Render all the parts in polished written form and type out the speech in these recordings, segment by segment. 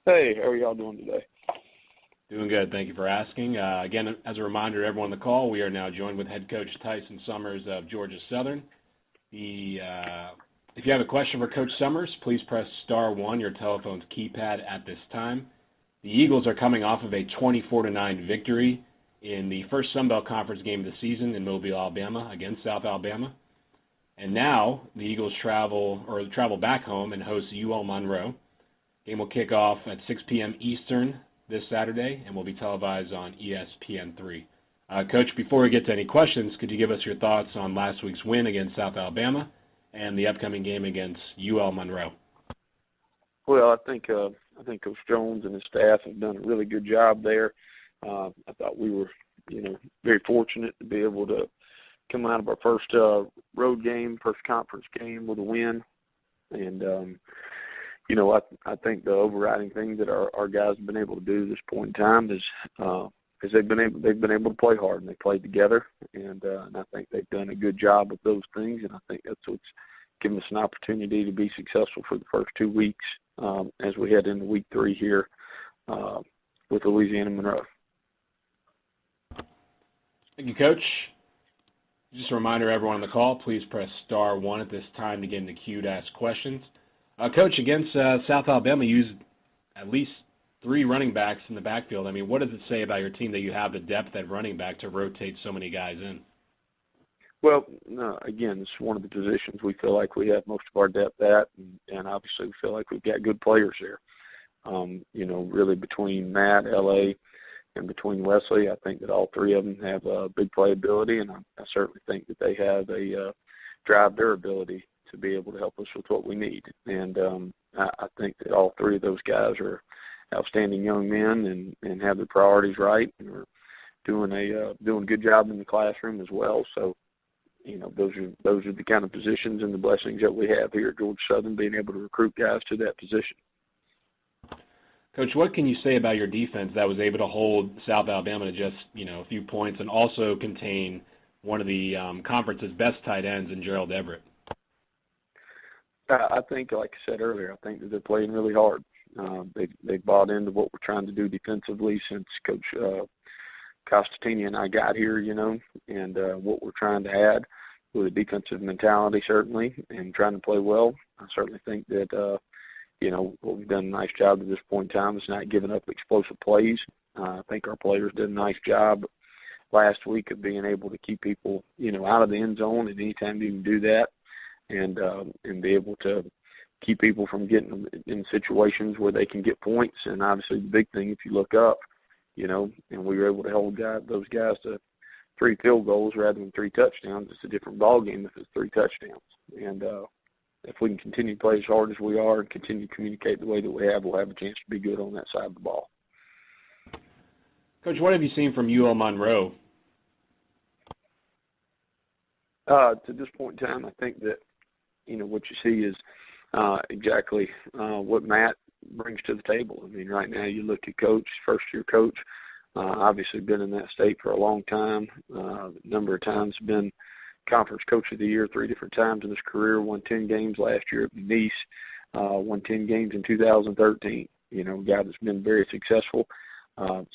Hey, how are y'all doing today? Doing good. Thank you for asking. Again, as a reminder to everyone on the call, we are now joined with head coach Tyson Summers of Georgia Southern. If you have a question for Coach Summers, please press star one, your telephone's keypad at this time. The Eagles are coming off of a 24-9 victory in the first Sun Belt Conference game of the season in Mobile, Alabama against South Alabama. And now the Eagles travel back home and host UL Monroe. Game will kick off at 6 p.m. Eastern this Saturday and will be televised on ESPN3. Coach, before we get to any questions, could you give us your thoughts on last week's win against South Alabama and the upcoming game against UL Monroe? Well, I think Coach Jones and his staff have done a really good job there. I thought we were, very fortunate to be able to come out of our first road game, first conference game with a win. And, I think the overriding thing that our guys have been able to do at this point in time is they've been able to play hard, and they played together, and I think they've done a good job of those things, and I think that's what's given us an opportunity to be successful for the first 2 weeks as we head into week 3 here with Louisiana Monroe. Thank you, Coach. Just a reminder to everyone on the call, please press star one at this time to get in the queue to ask questions. Coach, against South Alabama, you used at least 3 running backs in the backfield. I mean, what does it say about your team that you have the depth at running back to rotate so many guys in? Well, again, it's one of the positions we feel like we have most of our depth at, and obviously we feel like we've got good players there. Really between Matt, L.A., and between Wesley, I think that all 3 of them have big playability, and I certainly think that they have a drive their ability to be able to help us with what we need. And I think that all 3 of those guys are outstanding young men and have their priorities right and are doing a good job in the classroom as well. So, those are the kind of positions and the blessings that we have here at Georgia Southern, being able to recruit guys to that position. Coach, what can you say about your defense that was able to hold South Alabama to just, a few points and also contain one of the conference's best tight ends in Gerald Everett? I think, like I said earlier, I think that they're playing really hard. They've bought into what we're trying to do defensively since Coach Costatini and I got here, and what we're trying to add with a defensive mentality, certainly, and trying to play well. I certainly think that, what we've done a nice job at this point in time is not giving up explosive plays. I think our players did a nice job last week of being able to keep people, out of the end zone, and anytime you can do that, and be able to keep people from getting in situations where they can get points. And obviously the big thing, if you look up, and we were able to hold those guys to 3 field goals rather than 3 touchdowns. It's a different ball game if it's 3 touchdowns. And if we can continue to play as hard as we are and continue to communicate the way that we have, we'll have a chance to be good on that side of the ball. Coach, what have you seen from UL Monroe? To this point in time, I think that, what you see is exactly what Matt brings to the table. I mean, right now you look at Coach, first-year coach, obviously been in that state for a long time, a number of times been Conference Coach of the Year 3 different times in his career, won 10 games last year at Nice, won 10 games in 2013. A guy that's been very successful,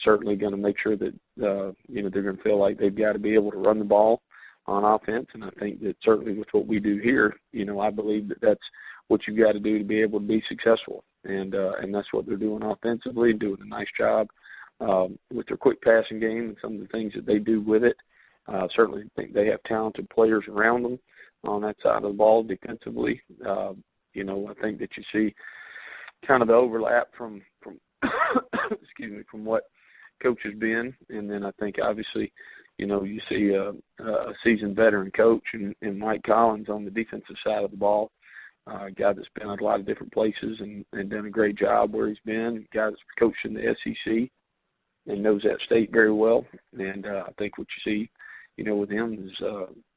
certainly going to make sure that, they're going to feel like they've got to be able to run the ball on offense, and I think that certainly with what we do here, I believe that that's what you've got to do to be able to be successful, and that's what they're doing offensively, doing a nice job with their quick passing game and some of the things that they do with it. Certainly think they have talented players around them on that side of the ball defensively. I think that you see kind of the overlap from from what Coach has been, and then I think obviously, you see a seasoned veteran coach and Mike Collins on the defensive side of the ball, a guy that's been at a lot of different places and done a great job where he's been, a guy that's coached in the SEC and knows that state very well. And I think what you see, with him is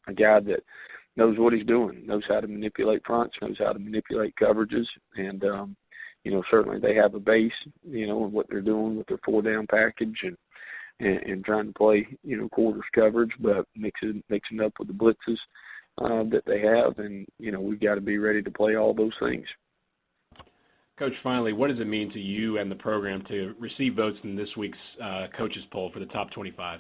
a guy that knows what he's doing, knows how to manipulate fronts, knows how to manipulate coverages, and certainly they have a base, in what they're doing with their 4-down package and trying to play, quarters coverage, but mixing up with the blitzes that they have, and we've got to be ready to play all those things. Coach, finally, what does it mean to you and the program to receive votes in this week's coaches poll for the top 25?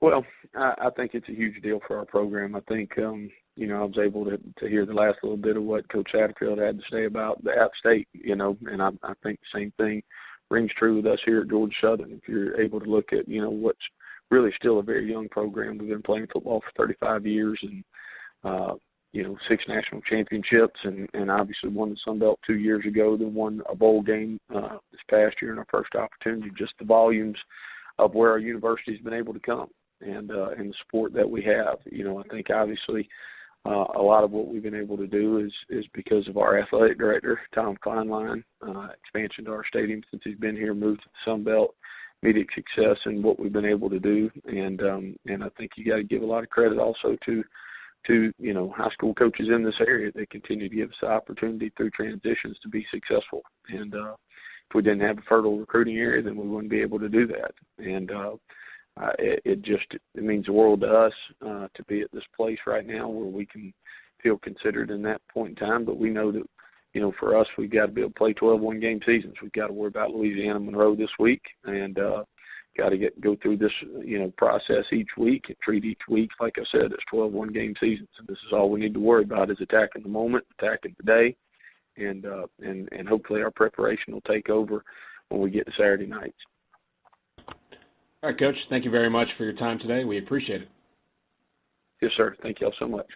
Well, I think it's a huge deal for our program. I think, I was able to hear the last little bit of what Coach Satterfield had to say about the App State, and I think the same thing rings true with us here at Georgia Southern. If you're able to look at, what's really still a very young program. We've been playing football for 35 years and, 6 national championships and obviously won the Sun Belt 2 years ago, then won a bowl game this past year in our first opportunity. Just the volumes of where our university's been able to come and the support that we have. I think obviously a lot of what we've been able to do is because of our athletic director, Tom Kleinlein, expansion to our stadium since he's been here, moved to the Sun Belt, immediate success in what we've been able to do. And I think you got to give a lot of credit also to high school coaches in this area that continue to give us the opportunity through transitions to be successful. And if we didn't have a fertile recruiting area, then we wouldn't be able to do that. And it means the world to us to be at this place right now where we can feel considered in that point in time. But we know that, for us, we've got to be able to play 12 one-game seasons. We've got to worry about Louisiana Monroe this week and got to go through this, process each week and treat each week, like I said, as 12 one-game seasons. And this is all we need to worry about is attacking the moment, attacking the day, and hopefully our preparation will take over when we get to Saturday nights. All right, Coach, thank you very much for your time today. We appreciate it. Yes, sir. Thank you all so much.